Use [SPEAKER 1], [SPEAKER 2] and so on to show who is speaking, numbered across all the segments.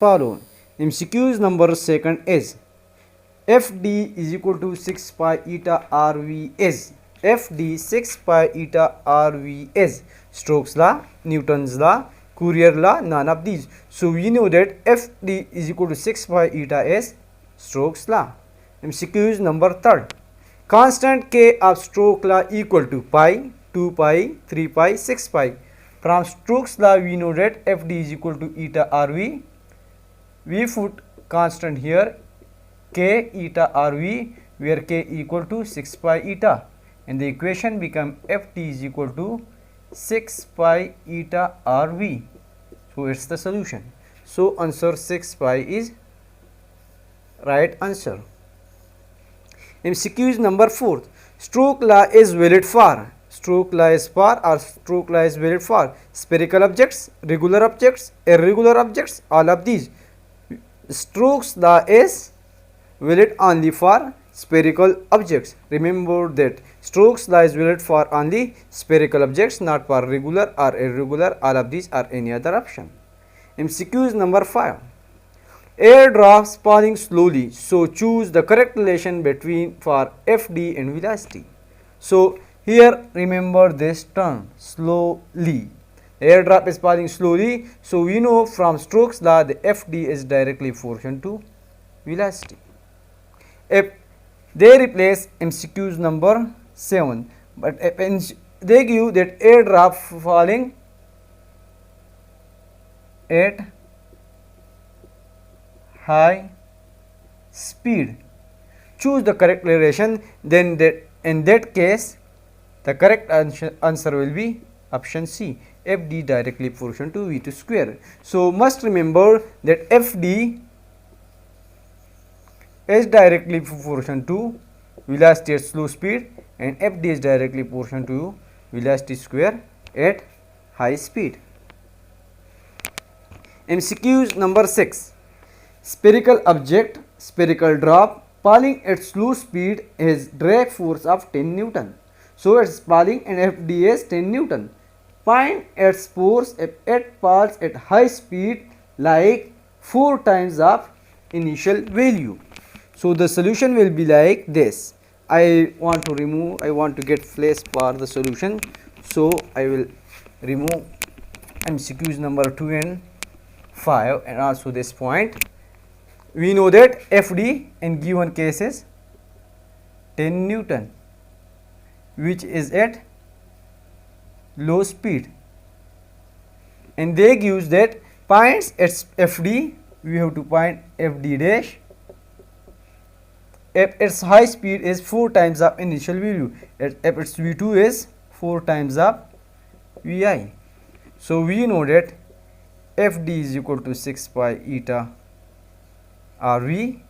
[SPEAKER 1] follow. MCQs number second is FD is equal to 6 pi eta RV is FD 6 pi eta RV is Stokes law, Newton's law, Courier law, none of these. So we know that FD is equal to 6 pi eta is Stokes law. MCQs number third. Constant K of Stokes law equal to pi, 2 pi, 3 pi, 6 pi. From Stokes law we know that FD is equal to eta RV. We put constant here K eta RV where K equal to 6 pi eta and the equation become FD is equal to 6 pi eta RV. So it's the solution. So answer 6 pi is right answer. MCQs number 4. Stokes law is valid for. Stokes law is for or Stokes law is valid for spherical objects, regular objects, irregular objects, all of these. Stokes law is valid only for spherical objects. Remember that Stokes law is valid for only spherical objects, not for regular or irregular, all of these or any other option. MCQs number 5. Air drops falling slowly, so choose the correct relation between for FD and velocity. So here remember this term slowly. Airdrop is falling slowly, so we know from Stokes law the FD is directly proportional to velocity. If they replace MCQs number 7, but if they give that airdrop falling at high speed, choose the correct relation, then that in that case the correct answer will be option C, FD directly proportional to V2 square. So must remember that FD is directly proportional to velocity at slow speed and FD is directly proportional to velocity square at high speed. MCQs number 6. Spherical object, spherical drop falling at slow speed has drag force of 10 Newton. So it's falling and FD is 10 Newton. Find its force if it falls at high speed like 4 times of initial value. So the solution will be like this. I want to get place for the solution. So I will remove MCQs number 2 and 5 and also this point. We know that FD in given case is 10 Newton, which is at low speed, and they gives that points its FD, we have to find FD dash if its high speed is 4 times of initial value, if its V2 is 4 times of Vi. So we know that FD is equal to 6 pi eta RV.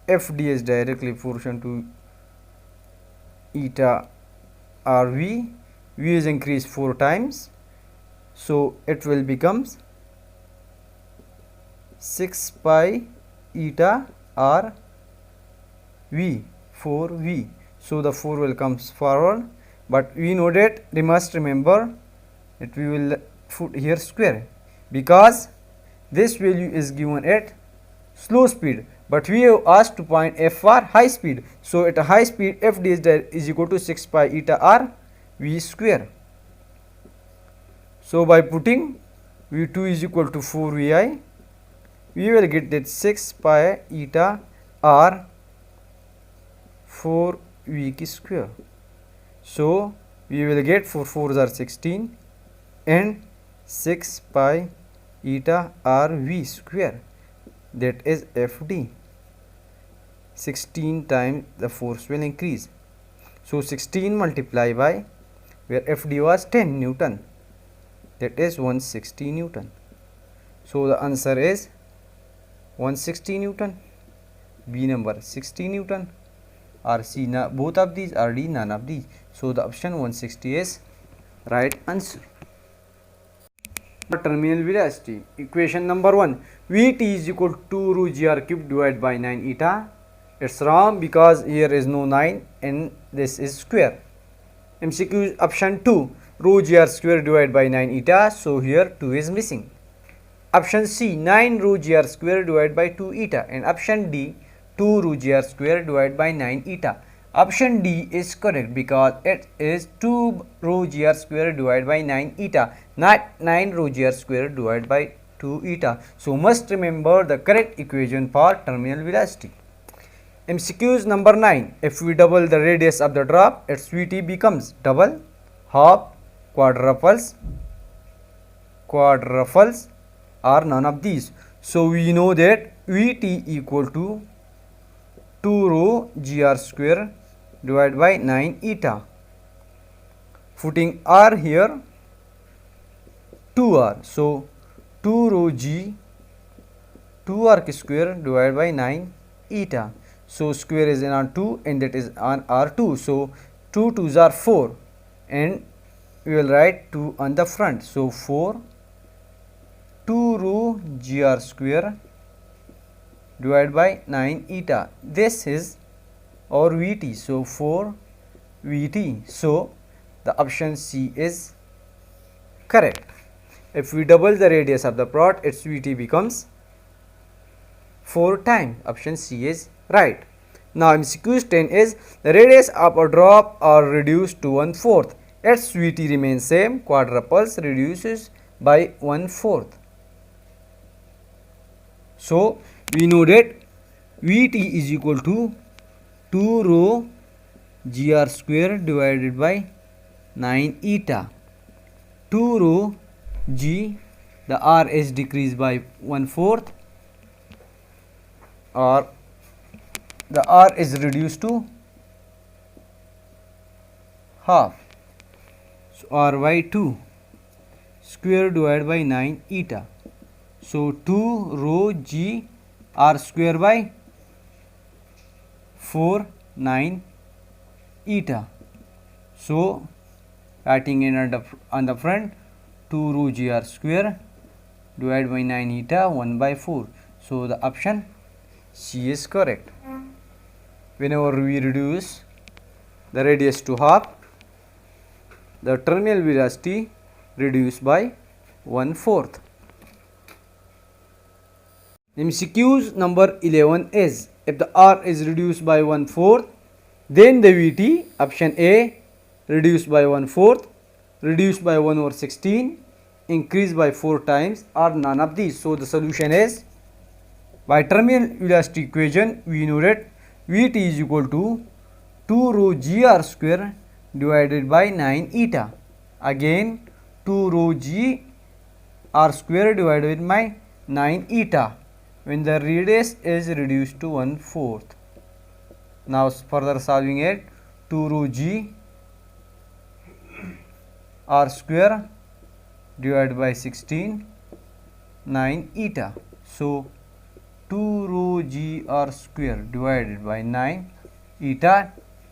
[SPEAKER 1] FD is directly proportional to eta RV. V is increased 4 times, so it will becomes 6 pi eta RV, 4V. So the 4 will comes forward, but we know that we must remember that we will put here square because this value is given at slow speed, but we have asked to find F for high speed. So at a high speed FD is equal to 6 pi eta R V square. So by putting V2 is equal to 4 Vi, we will get that 6 pi eta R 4 V square. So we will get 4 4s are 16 and 6 pi eta R V square, that is FD. 16 times the force will increase. So 16 multiplied by where FD was 10 Newton, that is 160 Newton. So the answer is 160 Newton, B number 60 Newton, or C both of these, or D none of these. So the option 160 is right answer. Terminal velocity, equation number 1, Vt is equal to rho gr cube divided by 9 eta. It's wrong because here is no 9 and this is square. MCQ option 2, rho gr square divided by 9 eta, so here 2 is missing. Option C 9 rho gr square divided by 2 eta, and option D 2 rho gr square divided by 9 eta. Option D is correct because it is 2 rho gr square divided by 9 eta, not 9 rho gr square divided by 2 eta. So must remember the correct equation for terminal velocity. MCQs number 9. If we double the radius of the drop, its Vt becomes double, half, quadruples, or none of these. So we know that Vt equal to 2 rho gr square divided by 9 eta. Putting r here, 2r. So 2 rho g 2 arc square divided by 9 eta. So square is on 2 and that is on r2. So 2 2s are 4 and we will write 2 on the front. So 4 2 rho gr square divided by 9 eta. This is our Vt. So 4 Vt. So the option C is correct. If we double the radius of the prod, its Vt becomes 4 times. Option C is right. Now MCQ 10 is the radius of a drop are reduced to 1/4. Its Vt remains same. Quadruples reduces by 1/4. So we know that Vt is equal to 2 rho gr square divided by 9 eta. 2 rho g, the r is decreased by 1/4, or the r is reduced to half. So r by 2 square divided by 9 eta. So 2 rho g r square by 4 9 eta. So writing in on the front 2 rho gr square divided by 9 eta 1 by 4. So the option C is correct. Whenever we reduce the radius to half, the terminal velocity reduced by 1/4. MCQs number 11 is, if the R is reduced by 1/4, then the Vt, option A, reduced by 1/4, reduced by 1/16, increased by 4 times, or none of these. So the solution is, by terminal velocity equation, we know that Vt is equal to 2 rho gr square divided by 9 eta. Again 2 rho g r square divided by 9 eta when the radius is reduced to 1/4. Now further solving it, 2 rho g r square divided by 16 9 eta. So 2 rho g r square divided by 9 eta,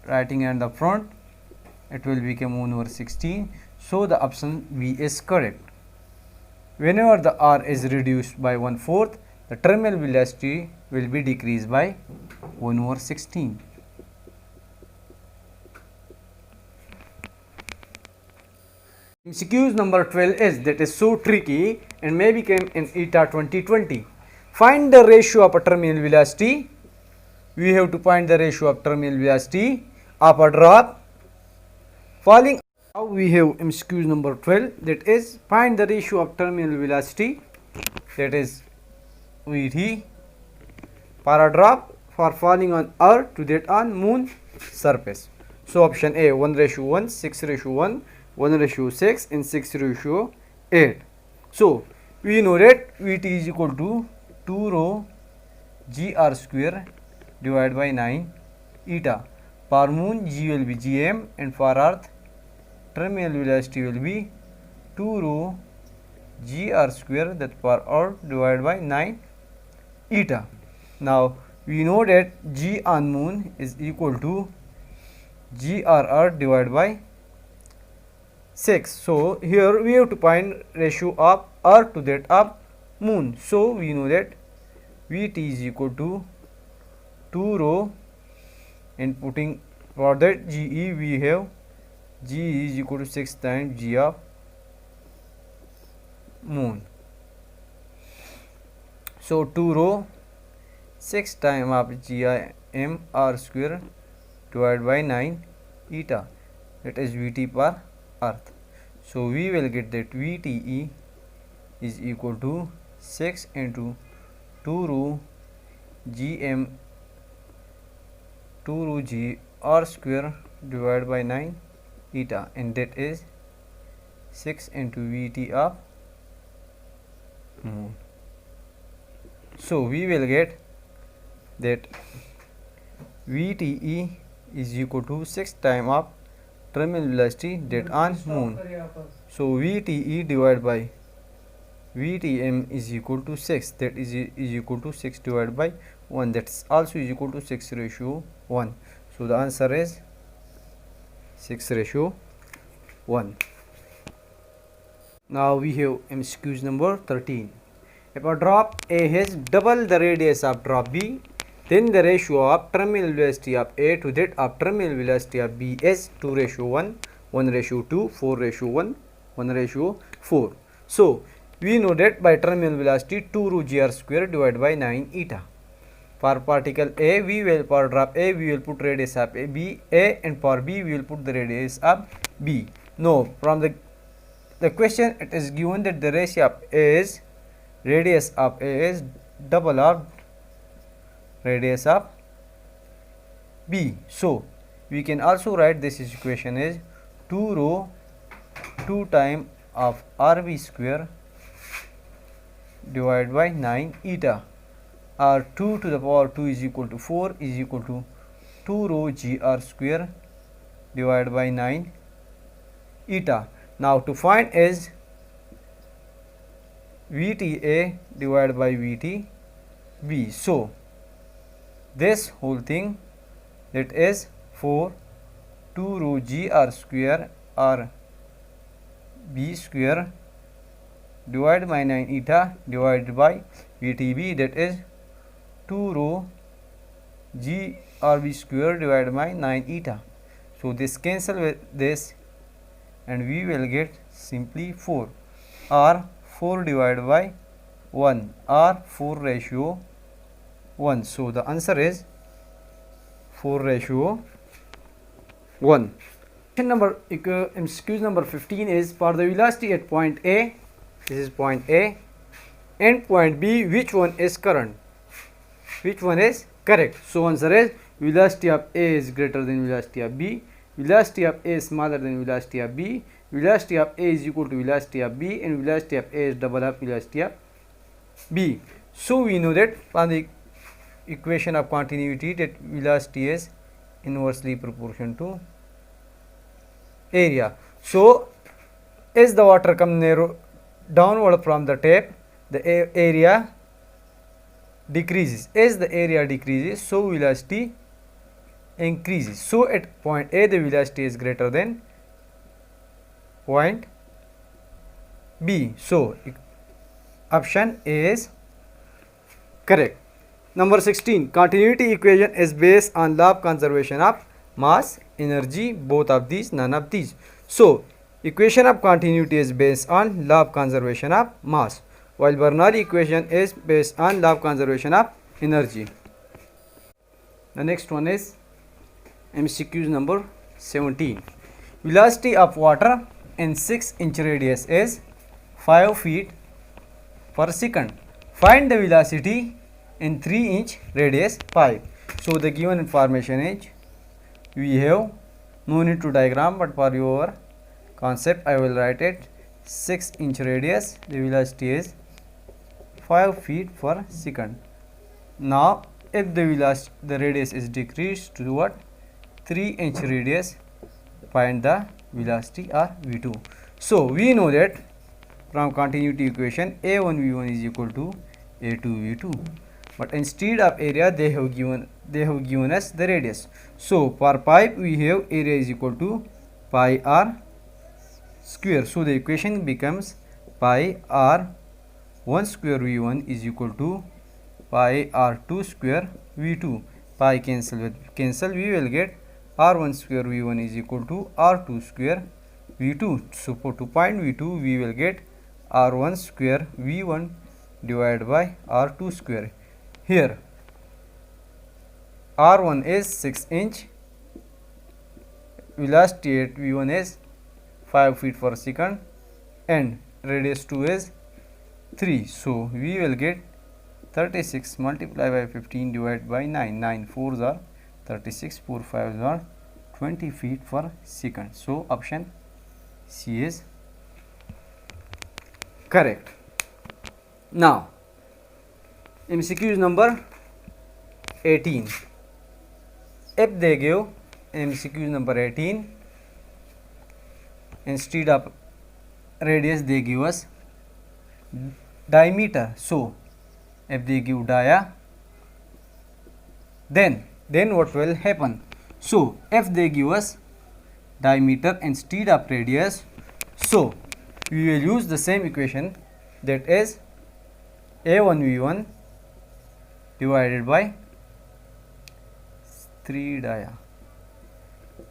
[SPEAKER 1] writing at the front, it will become 1/16. So the option B is correct. Whenever the r is reduced by 1/4, the terminal velocity will be decreased by 1/16. MCQs number 12 is, that is so tricky and may become in ETA 2020. Find the ratio of a terminal velocity. We have to find the ratio of terminal velocity of a drop falling. Now we have MCQs number 12, that is find the ratio of terminal velocity, that is Vt, for a drop for falling on Earth to that on moon surface. So option A 1/1, 6/1, 1/6 and 6/8. So we know that Vt is equal to 2 rho gr square divided by 9 eta. For moon g will be gm and for earth terminal velocity will be 2 rho gr square, that for earth divided by 9 eta. Now we know that g on moon is equal to gr earth divided by 6. So here we have to find ratio of earth to that of moon. So we know that Vt is equal to 2 rho, and putting for that Ge, we have G is equal to 6 times G of moon. So 2 rho 6 times of GIM R square divided by 9 eta, that is Vt per earth. So we will get that Vte is equal to 6 into 2 rho Gm 2 rho G R square divided by 9 eta, and that is 6 into Vt of moon. So we will get that Vte is equal to 6 times of terminal velocity that on moon. So Vte divided by Vtm is equal to 6, that is equal to 6 divided by 1, that's also is equal to 6 ratio 1. So the answer is 6 ratio 1. Now we have MCQs number 13. If a drop A has double the radius of drop B, then the ratio of terminal velocity of A to that of terminal velocity of B is 2 ratio 1, 1 ratio 2, 4 ratio 1, 1 ratio 4. So we know that by terminal velocity 2 rho gr square divided by 9 eta. For particle A, we will, for drop A, we will put radius of A, B, A, and for B, we will put the radius of B. No, from the question it is given that the ratio of A is, radius of A is double of radius of B. So we can also write this equation is 2 rho 2 times of RB square divided by 9 eta, or 2 to the power 2 is equal to 4 is equal to 2 rho gr square divided by 9 eta. Now to find is Vta divided by Vtb. So this whole thing, that is 4 2 rho gr square or b square divided by 9 eta divided by Vtb, that is 2 rho g rb square divided by 9 eta. So this cancel with this and we will get simply 4 or 4 divided by 1 or 4 ratio 1. So the answer is 4 ratio 1. MCQ number 15 is for the velocity at point A, this is point A, and point B, which one is current? Which one is correct? So answer is velocity of A is greater than velocity of B, velocity of A is smaller than velocity of B, velocity of A is equal to velocity of B, and velocity of A is double of velocity of B. So we know that from the equation of continuity that velocity is inversely proportional to area. So as the water comes narrow downward from the tap, the area decreases. As the area decreases, so velocity increases. So at point A, the velocity is greater than point B. So option A is correct. Number 16, continuity equation is based on law of conservation of mass, energy, both of these, none of these. So equation of continuity is based on law of conservation of mass, while Bernalillo equation is based on law of conservation of energy. The next one is MCQ number 17. Velocity of water in 6-inch radius is 5 feet per second. Find the velocity in 3-inch radius 5. So the given information is, we have no need to diagram, but for your concept I will write it. 6-inch radius, the velocity is 5 feet per second. Now if the radius is decreased to what? 3-inch radius, find the velocity or v2. So we know that from continuity equation a1 v1 is equal to a2 v2, but instead of area they have given us the radius. So for pipe we have area is equal to pi r square. So the equation becomes pi r1 square v1 is equal to pi r2 square v2. Pi cancel with cancel, we will get r1 square v1 is equal to r2 square v2. So for to point v2 we will get r1 square v1 divided by r2 square. Here r1 is 6 inch, velocity at v1 is 5 feet per second, and radius 2 is 3. So we will get 36 multiplied by 15 divided by 9. 9 4s are 36, 4 5s are 20 feet per second. So option C is correct. Now MCQ number 18. If they give MCQ number 18, instead of radius they give us diameter. So if they give dia, then what will happen? So if they give us diameter instead of radius, so we will use the same equation, that is a1v1 divided by 3 dia.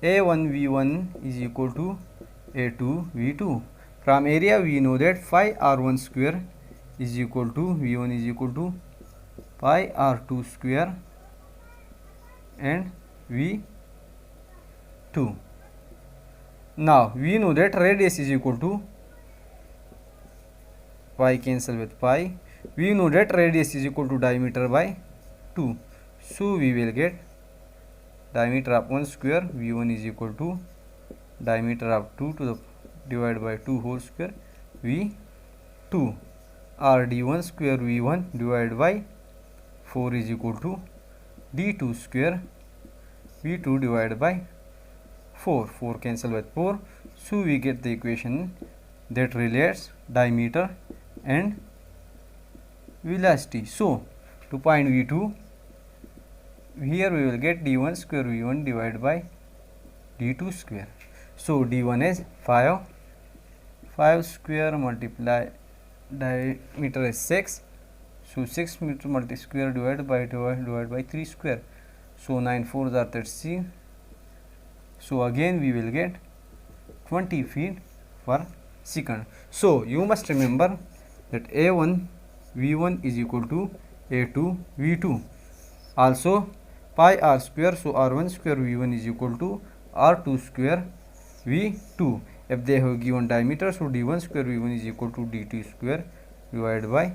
[SPEAKER 1] a1v1 is equal to a2v2. From area we know that phi r1 square is equal to v1 is equal to pi r2 square and v2. Now we know that radius is equal to pi, cancel with pi. We know that radius is equal to diameter by 2. So we will get diameter of 1 square v1 is equal to diameter of 2 to the divided by 2 whole square v2, or d1 square v1 divided by 4 is equal to d2 square v2 divided by 4. 4 cancel with 4. So we get the equation that relates diameter and velocity. So to find v2, here we will get d1 square v1 divided by d2 square. So d1 is 5 square multiply diameter is 6. So 6 meter multi square divided by 3 square. So 9 4s are 30. So again we will get 20 feet per second. So you must remember that a1 v1 is equal to a2 v2. Also pi r square, so r1 square v1 is equal to r2 square v2. If they have given diameter, so d1 square v1 is equal to d2 square divided by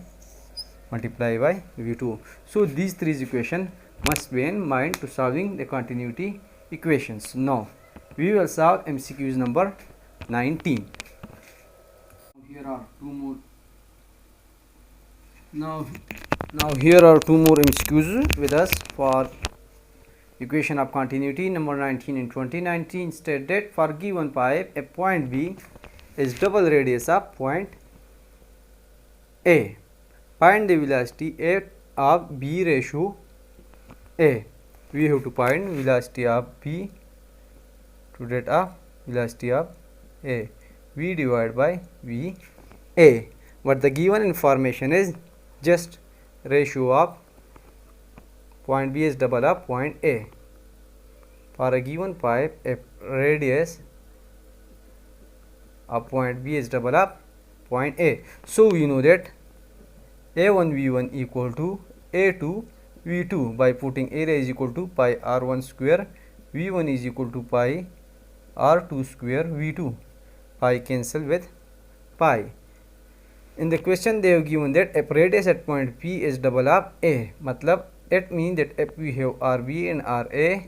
[SPEAKER 1] multiply by v2. So these three equations must be in mind to solving the continuity equations. Now we will solve MCQs number 19. Here are two more. Now here are two more MCQs with us for equation of continuity number 19 in 2019. State that for given pipe, a point B is double radius of point A. Find the velocity A of B ratio A. We have to find velocity of B to that of velocity of A. V divided by V A. But the given information is just ratio of point B is double of point A. For a given pipe, a radius of point B is double of point A. So we know that A1 V1 equal to A2 V2 by putting area is equal to pi R1 square, V1 is equal to pi R2 square V2. Pi cancel with pi. In the question they have given that if radius at point P is double of A, matlab it means that if we have RB and RA,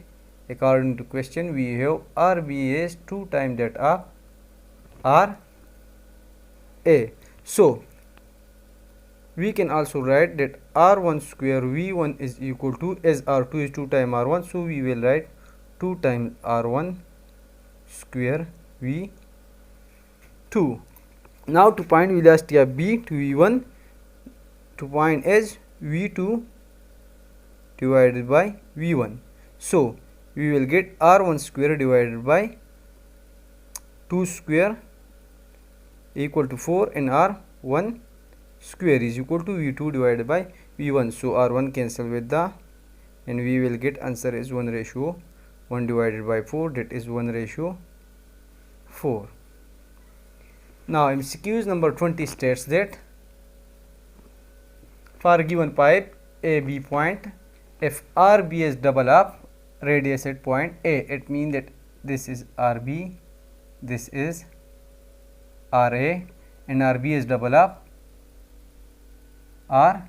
[SPEAKER 1] according to question we have RB is 2 times that of RA. So we can also write that R1 square V1 is equal to, as R2 is 2 times R1, so we will write 2 times R1 square V2. Now to find velocity of B to V1, to find as V2 divided by V1. So we will get R1 square divided by 2 square equal to 4, and R1 square is equal to V2 divided by V1. So R1 cancel with the, and we will get answer is 1 ratio 1 divided by 4, that is 1 ratio 4. Now MCQs number 20 states that for given pipe AB point, if RB is double up radius at point A, it means that this is RB, this is RA, and RB is double up RA.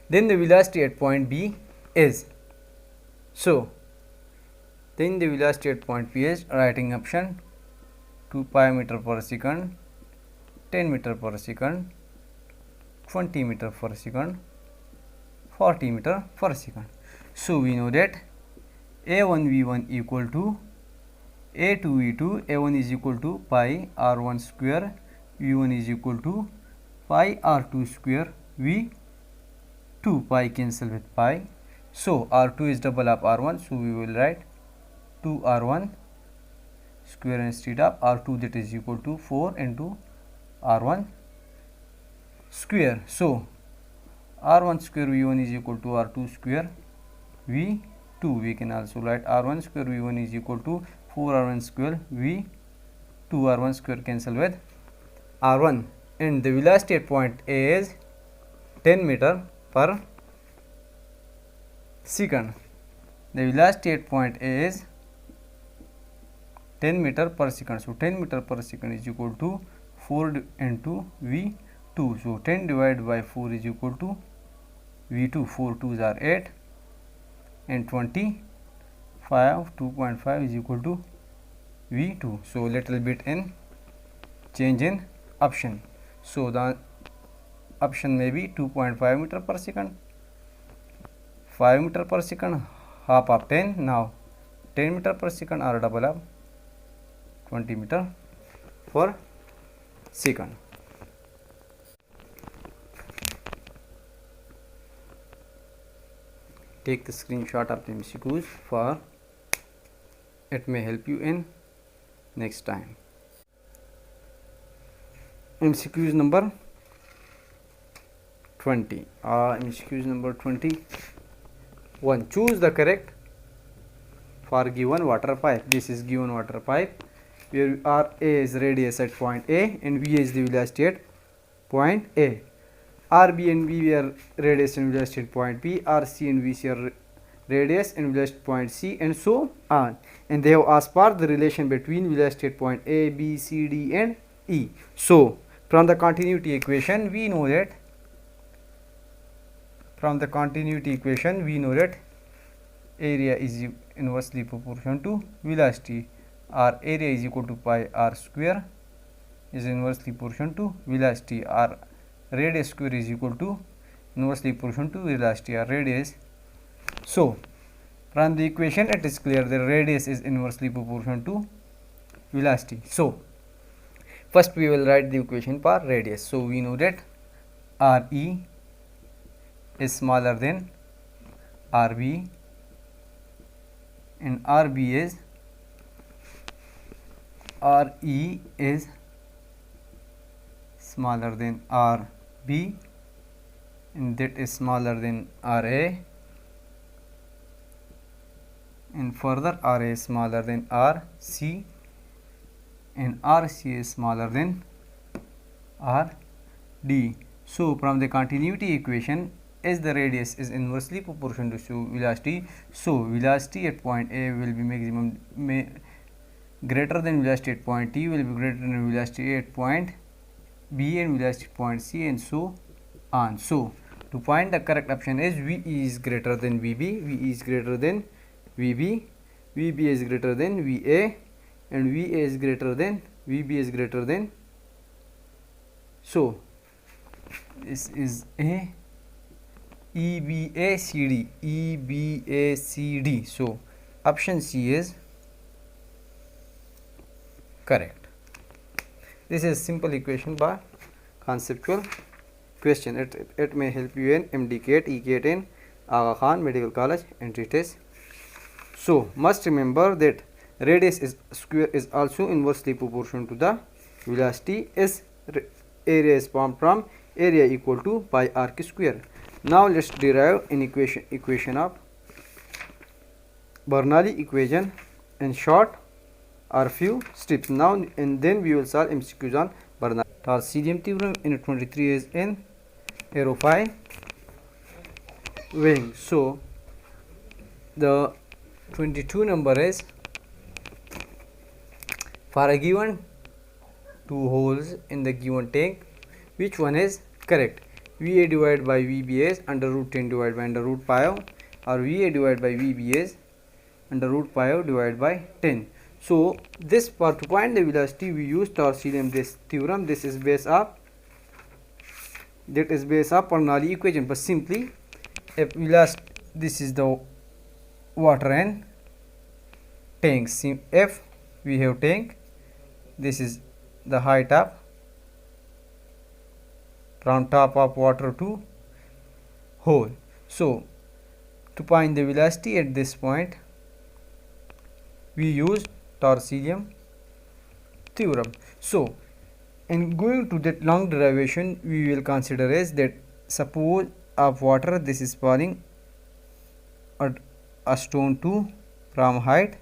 [SPEAKER 1] Then the velocity at point B is, so then the velocity at point P is, writing option 2 pi meter per second, 10 meter per second, 20 meter per second, 40 meter per second. So we know that A1 V1 equal to A2 V2, A1 is equal to pi R1 square, V1 is equal to pi R2 square, V2, pi cancel with pi. So R2 is double up R1, so we will write 2 R1 square instead of R2, that is equal to 4 into R1 square. So R1 square V1 is equal to R2 square V2. We can also write R1 square V1 is equal to 4 R1 square V2. R1 square cancel with R1, and the velocity at point A is 10 meter per second. The velocity at point A is 10 meter per second. So 10 meter per second is equal to 4 into V2. So 10 divided by 4 is equal to V2. 4 2s are 8 and 25, 2.5 is equal to V2. So little bit in change in option. So the option may be 2.5 meter per second, 5 meter per second, half of 10, now 10 meter per second, or double up 20 meter per second. Take the screenshot of the MCQs, for it may help you in next time. MCQs number 20. MCQs number 21. Choose the correct for given water pipe. This is given water pipe where RA is radius at point A and V is the velocity at point A. RB and B are radius and velocity at point B. RC and VC are radius and velocity at point C, and so on. And they have asked for the relation between velocity at point A, B, C, D and E. So from the continuity equation we know that area is inversely proportional to velocity, or area is equal to pi r square is inversely proportional to velocity, or radius square is equal to inversely proportional to velocity or radius. So from the equation it is clear that radius is inversely proportional to velocity. So first we will write the equation for radius. So we know that RE is smaller than RB and RE is smaller than RB, and that is smaller than RA, and further RA is smaller than RC, and RC is smaller than RD. So from the continuity equation, as the radius is inversely proportional to velocity, so velocity at point A will be greater than velocity at point T, will be greater than velocity at point B and velocity at point C, and so on. So to find the correct option is VE is greater than VB, VE is greater than VB, VB is greater than VA, and VA is greater than VB is greater than. So this is a EBACD, EBACD. So option C is correct. This is simple equation by conceptual question. It may help you in MDCAT, ECAT in Aga Khan Medical College entry test. So must remember that radius is square is also inversely proportional to the velocity, as area is formed from area equal to pi arc square. Now let's derive an equation of Bernalillo equation in short or few steps. Now and then we will solve MCQs on Torsion theorem in 23 is in aerofoil wing. So the 22 number is for a given two holes in the given tank, which one is correct? VA divided by VB is under root 10 divided by under root pi, or VA divided by VB is under root pi divided by 10. So this, for to find the velocity we use Torsion this theorem. This is based up Bernalillo equation, but simply if velocity, this is the water and tank. If we have tank, this is the height up from top of water to hole. So to find the velocity at this point, we use Torsion theorem. So in going to that long derivation, we will consider is that suppose of water, this is falling a stone to from height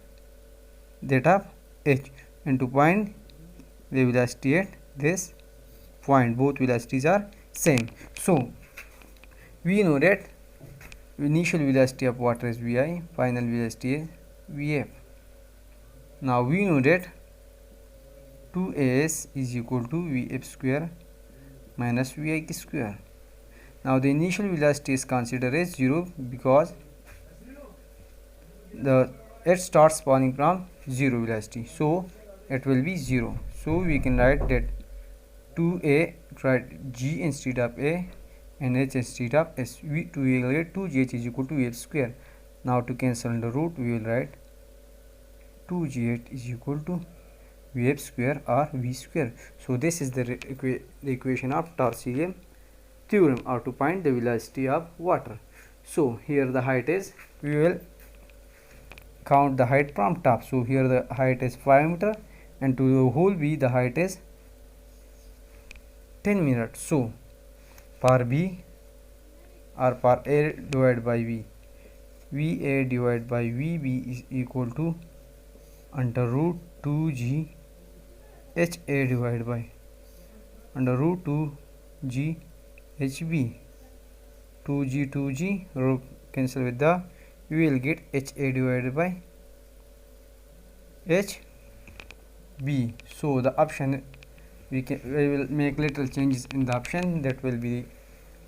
[SPEAKER 1] that of h, and to find the velocity at this point, both velocities are same. So we know that initial velocity of water is Vi, final velocity is Vf. Now we know that 2as is equal to Vf square minus Vi square. Now the initial velocity is considered as 0 because it starts falling from 0 velocity, so it will be 0. So we can write that 2a, write g instead of a and h instead of s. To get 2gh is equal to Vf square. Now to cancel the root, we will write 2gh is equal to Vf square or V square. So this is the equation of Torsion theorem, or to find the velocity of water. So here the height is, we will count the height from top. So here the height is 5 meter, and to the hole B the height is 10 meter. So for B, or for A divided by V, VA divided by VB is equal to under root 2G HA divided by under root 2G HB. 2G root cancel with the, we will get HA divided by HB. So the option, we will make little changes in the option. That will be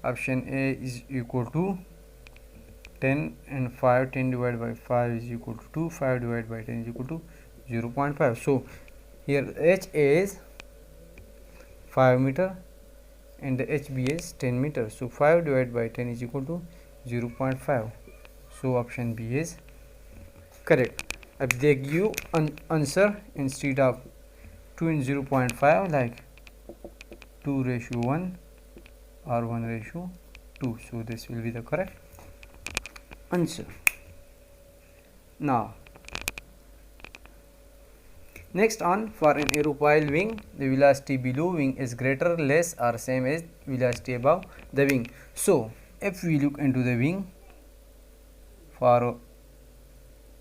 [SPEAKER 1] option A is equal to 10 and 5. 10 divided by 5 is equal to 2. 5 divided by 10 is equal to 0.5. So here HA is 5 meter and the HB is 10 meter. So 5 divided by 10 is equal to 0.5. So option B is correct. If they give an answer instead of 2 and 0.5, like 2:1 or 1:2, so this will be the correct answer. Now next on, for an aerofoil wing, the velocity below wing is greater, less or same as velocity above the wing. So if we look into the wing for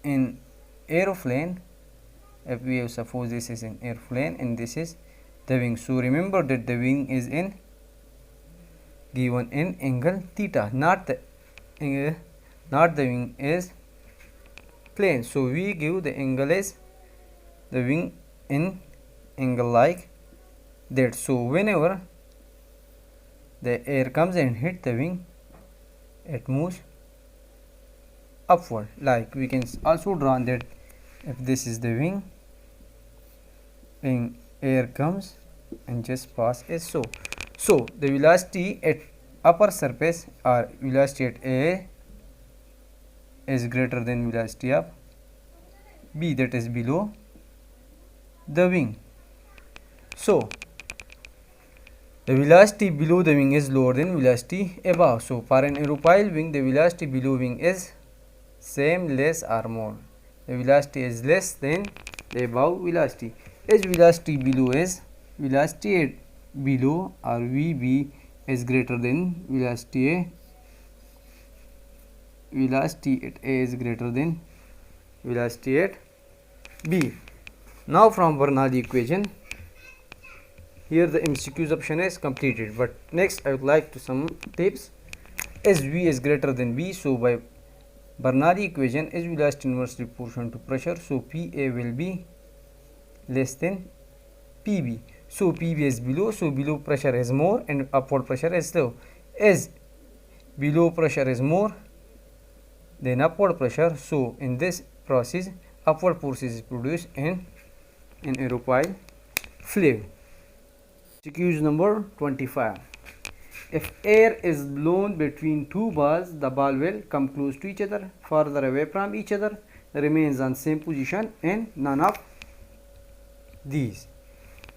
[SPEAKER 1] in aeroplane, if we have, suppose this is an airplane and this is the wing, so remember that the wing is in given in angle theta, not the wing is plane. So we give the angle is the wing in angle like that. So whenever the air comes and hit the wing, it moves upward. Like we can also draw that if this is the wing and air comes and just pass as so. So the velocity at upper surface, or velocity at A, is greater than velocity of B, that is below the wing. So the velocity below the wing is lower than velocity above. So for an aerofoil wing, the velocity below wing is same, less or more. The velocity is less than the above velocity. As velocity below is, velocity at below or VB is greater than velocity A. Velocity at A is greater than velocity at B. Now from Bernalillo equation, Here the MCQs option is completed. But next I would like to some tips. As V is greater than V, so by Bernalillo equation, as velocity inversely proportional to pressure, so PA will be less than PB. So PB is below, so below pressure is more and upward pressure is low. As below pressure is more than upward pressure, so in this process upward force is produced in an aerofoil fluid. MCQ number 25. If air is blown between two balls, the ball will come close to each other, farther away from each other, remains on same position, and none of these.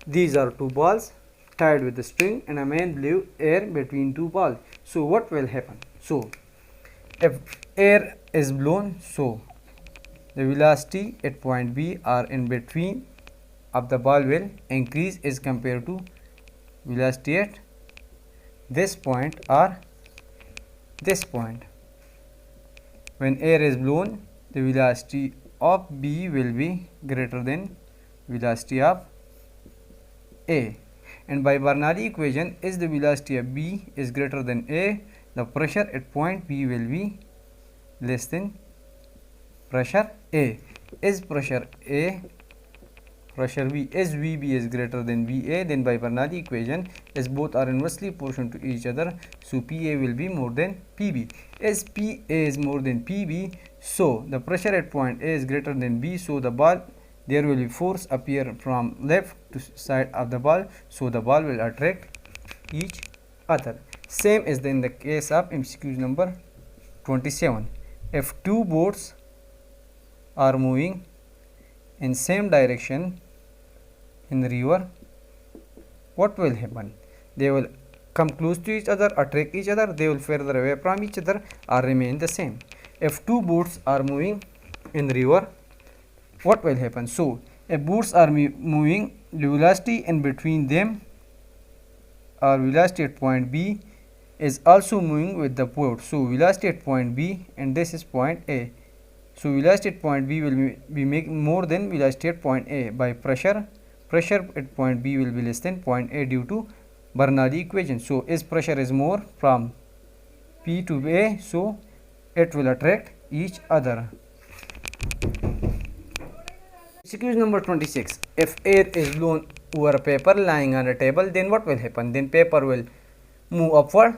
[SPEAKER 1] These are two balls tied with a string, and a man blew air between two balls. So what will happen? So if air is blown, so the velocity at point B or in between of the ball will increase as compared to velocity at this point or this point. When air is blown, the velocity of B will be greater than velocity of A, and by Bernalillo equation, as the velocity of B is greater than A, the pressure at point B will be less than pressure A. As pressure B as VB is greater than VA, then by Bernalillo equation, as both are inversely proportional to each other, so PA will be more than PB. As PA is more than PB, so the pressure at point A is greater than B, so the ball, there will be force appear from left to side of the ball, so the ball will attract each other. Same as in the case of MCQ number 27. If two boats are moving in same direction in the river, what will happen? They will come close to each other, attract each other, they will further away from each other, or remain the same. If two boats are moving in the river, what will happen? So if boats are moving, the velocity in between them or velocity at point B is also moving with the boat. So velocity at point B, and this is point A. So velocity at point B will be making more than velocity at point A. By pressure at point B will be less than point A due to Bernalillo equation. So as pressure is more from P to A, so it will attract each other. MCQ number 26. If air is blown over a paper lying on a table, then what will happen? Then paper will move upward,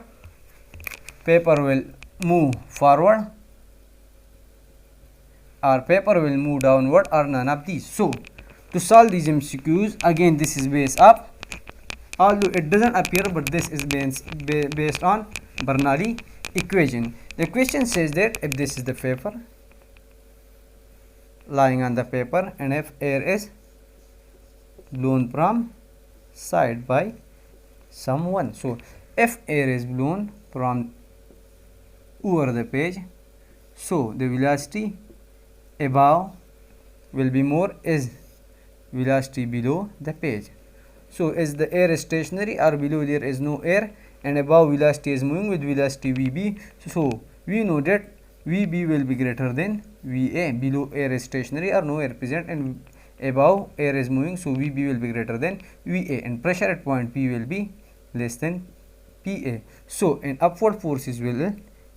[SPEAKER 1] paper will move forward, or paper will move downward, or none of these. So to solve these MCQs, again this is based up, although it doesn't appear, but this is based on Bernalillo equation. The question says that if this is the paper lying on the paper, and if air is blown from side by someone, so if air is blown from over the page, so the velocity above will be more as velocity below the page. So as the air is stationary or below there is no air, and above velocity is moving with velocity VB, so we know that VB will be greater than VA. Below air is stationary or no air present, and above air is moving, so VB will be greater than VA, and pressure at point P will be less than PA. So an upward forces will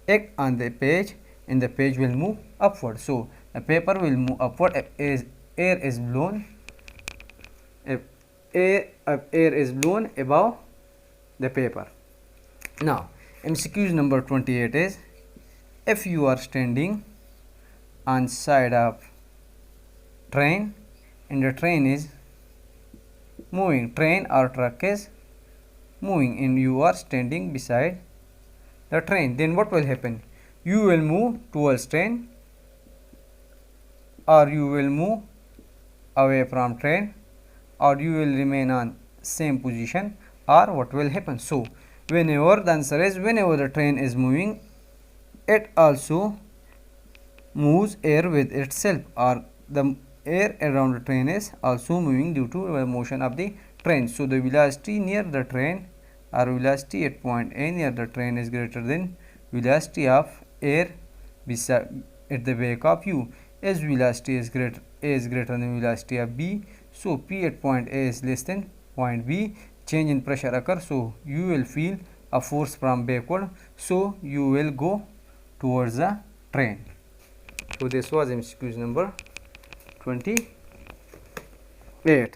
[SPEAKER 1] act on the page, and the page will move upward. So the paper will move upward as air is blown, if air is blown above the paper. Now MCQ number 28 is, if you are standing on side of train and the train is moving, train or truck is moving, and you are standing beside the train, then what will happen? You will move towards train, or you will move away from train, or you will remain on same position, or what will happen? So whenever, the answer is whenever the train is moving, it also moves air with itself, or the air around the train is also moving due to the motion of the train. So the velocity near the train, or velocity at point A near the train, is greater than velocity of air beside at the back of you. As velocity is greater, A is greater than velocity of B, so P at point A is less than point B. change in pressure occur, so you will feel a force from backward, so you will go towards the train. So this was MCQ number 28.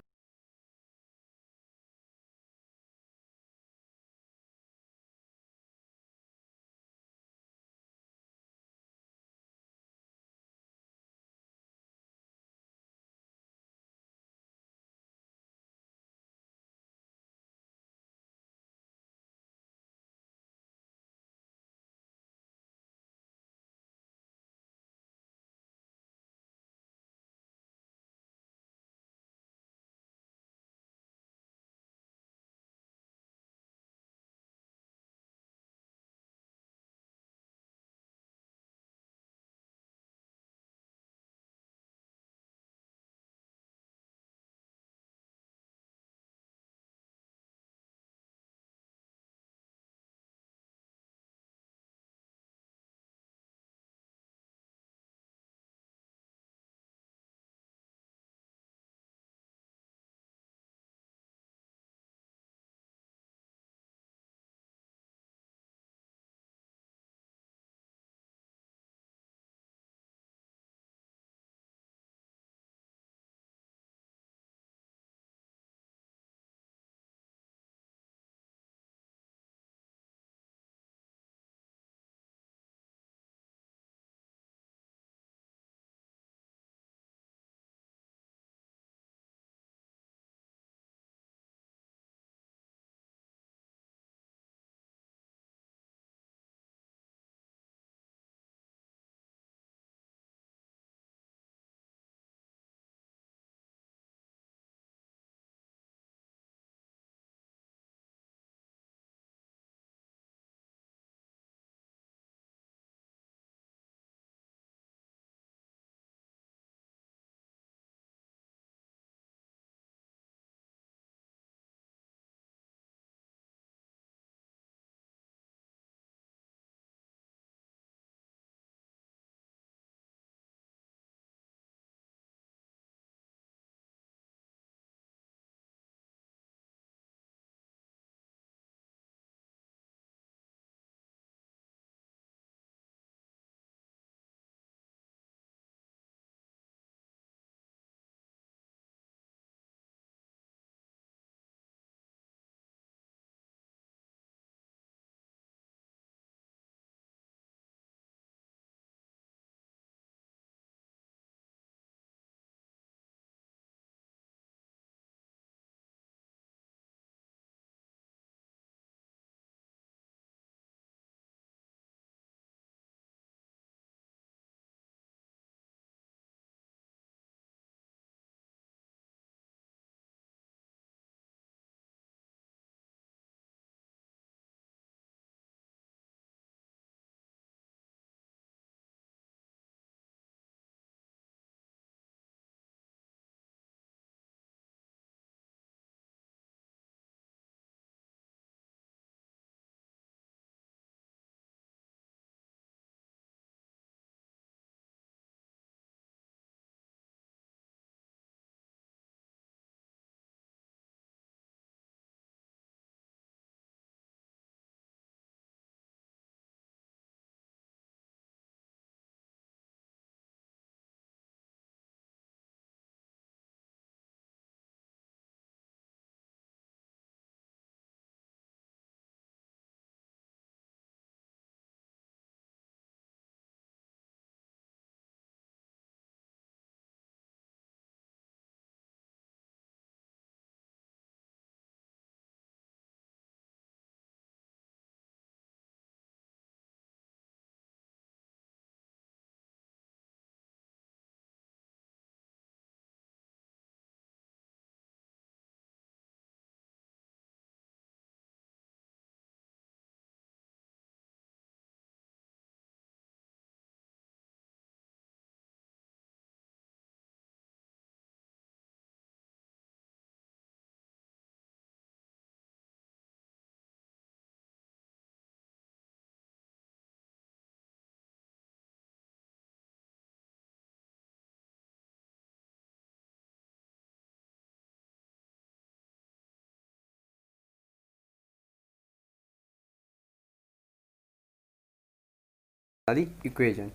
[SPEAKER 1] Bernalillo equation.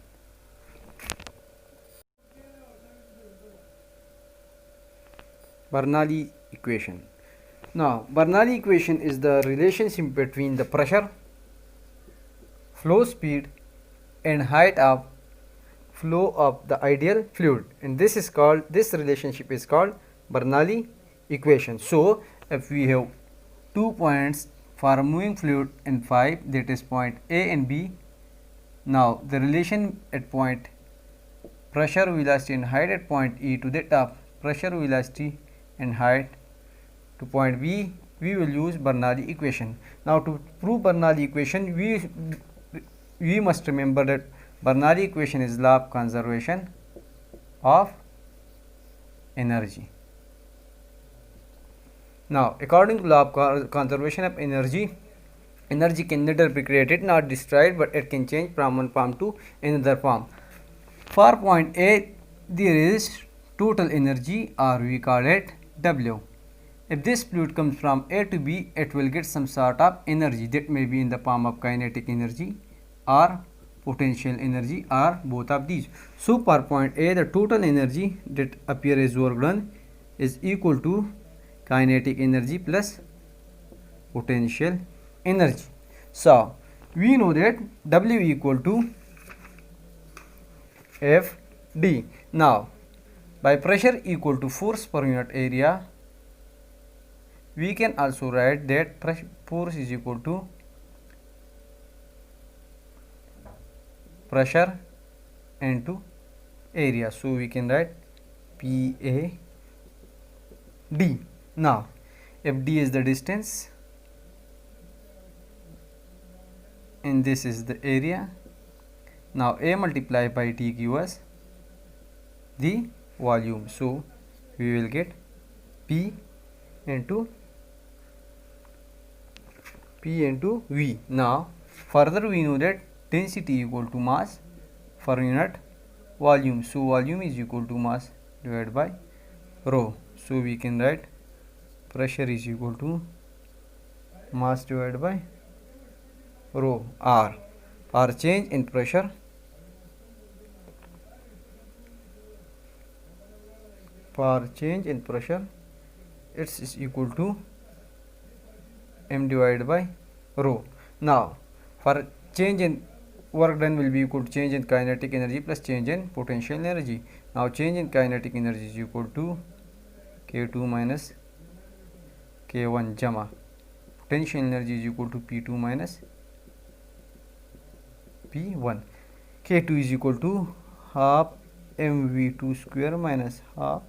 [SPEAKER 1] Bernalillo equation. Now, Bernalillo equation is the relationship between the pressure, flow speed, and height of flow of the ideal fluid, and this relationship is called Bernalillo equation. So, if we have 2 points for a moving fluid in 5, that is point A and B. Now, the relation at point pressure, velocity and height at point E to that of pressure, velocity and height to point B, we will use Bernalillo equation. Now, to prove Bernalillo equation, we must remember that Bernalillo equation is law of conservation of energy. Now, according to law of conservation of energy, energy can neither be created nor destroyed, but it can change from one form to another form. For point A, there is total energy, or we call it W. If this fluid comes from A to B, it will get some sort of energy that may be in the form of kinetic energy or potential energy or both of these. So, for point A, the total energy that appear as work done is equal to kinetic energy plus potential energy. So, we know that W equal to Fd. Now, by pressure equal to force per unit area, we can also write that force is equal to pressure into area. So, we can write PAD. Now, FD is the distance and this is the area. Now, A multiplied by D give us the volume. So, we will get P into V. Now, further we know that density equal to mass per unit volume. So, volume is equal to mass divided by rho. So, we can write pressure is equal to mass divided by rho R. R change in pressure it is equal to m divided by rho. Now, for change in work done will be equal to change in kinetic energy plus change in potential energy. Now, change in kinetic energy is equal to K2 minus K1 gamma. Potential energy is equal to P2 minus P1. K2 is equal to half mv2 square minus half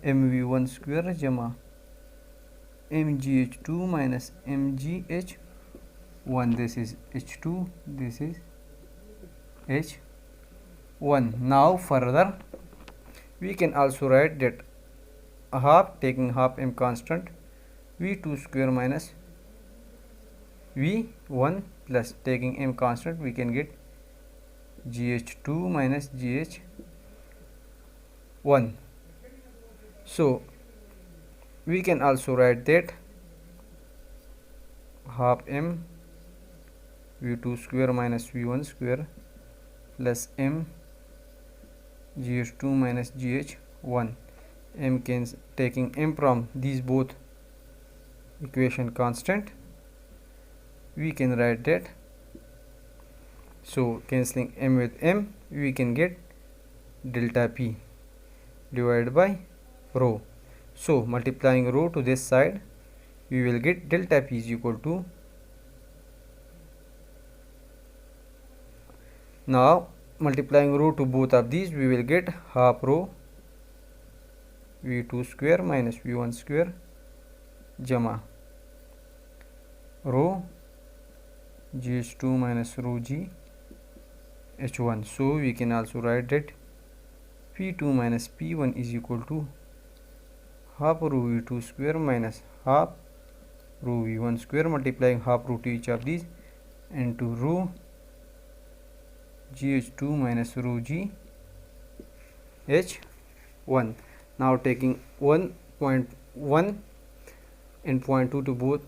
[SPEAKER 1] mv1 square gamma mgh2 minus mgh1. This is h2, this is h1. Now, further we can also write that half, taking half m constant, v2 square minus v1 plus taking m constant, we can get gh2 minus gh1. So, we can also write that half m v2 square minus v1 square plus m gh2 minus gh1. M can, taking m from these both equation constant, we can write that. So, cancelling m with m, we can get delta P divided by rho. So, multiplying rho to this side, we will get delta P is equal to, now multiplying rho to both of these, we will get half rho v2 square minus v1 square gamma rho gh2 minus rho g h1. So, we can also write that p2 minus p1 is equal to half rho v2 square minus half rho v1 square, multiplying half rho to each of these into rho gh2 minus rho g h1. Now, taking 1.1 and 0.2 to both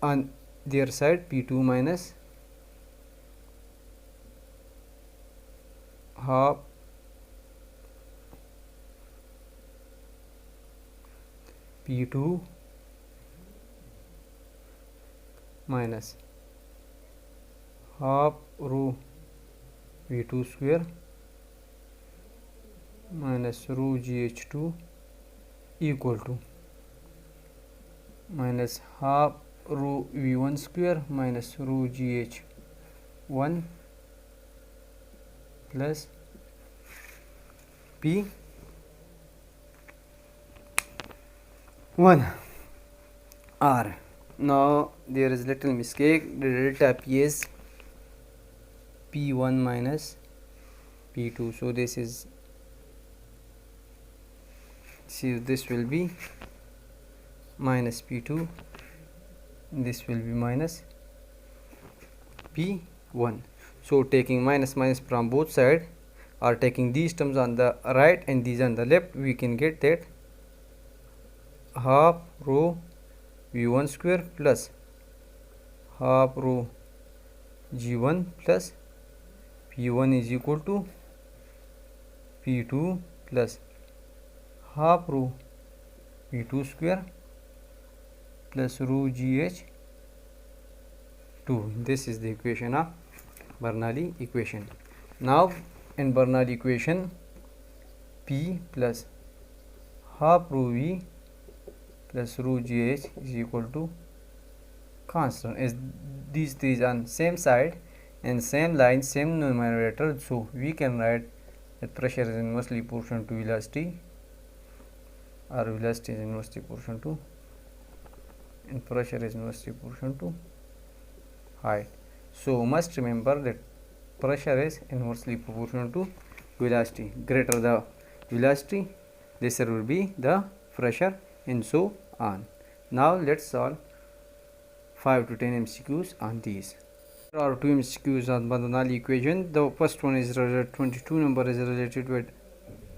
[SPEAKER 1] on their side, P2 minus half P2 minus half rho V2 square minus rho GH2 equal to minus half rho V1 square minus rho GH1 plus P1. R. Now there is little mistake. The delta P is P1 minus P2. So this is, see, this will be minus P2. This will be minus P1. So taking minus from both sides, or taking these terms on the right and these on the left, we can get that half rho V1 square plus half rho G1 plus P1 is equal to P2 plus half rho V2 square plus rho GH2. This is the equation of Bernalillo equation. Now in Bernalillo equation, P plus half rho V plus rho GH is equal to constant, as these three on same side and same line, same numerator. So we can write that pressure is inversely proportional to velocity, or velocity is inversely proportional to, and pressure is inversely proportional to height. So must remember that pressure is inversely proportional to velocity. Greater the velocity, lesser will be the pressure, and so on. Now let's solve 5 to 10 MCQs on these. There are 2 MCQs on Bernalillo equation. The first one is related, 22 number is related with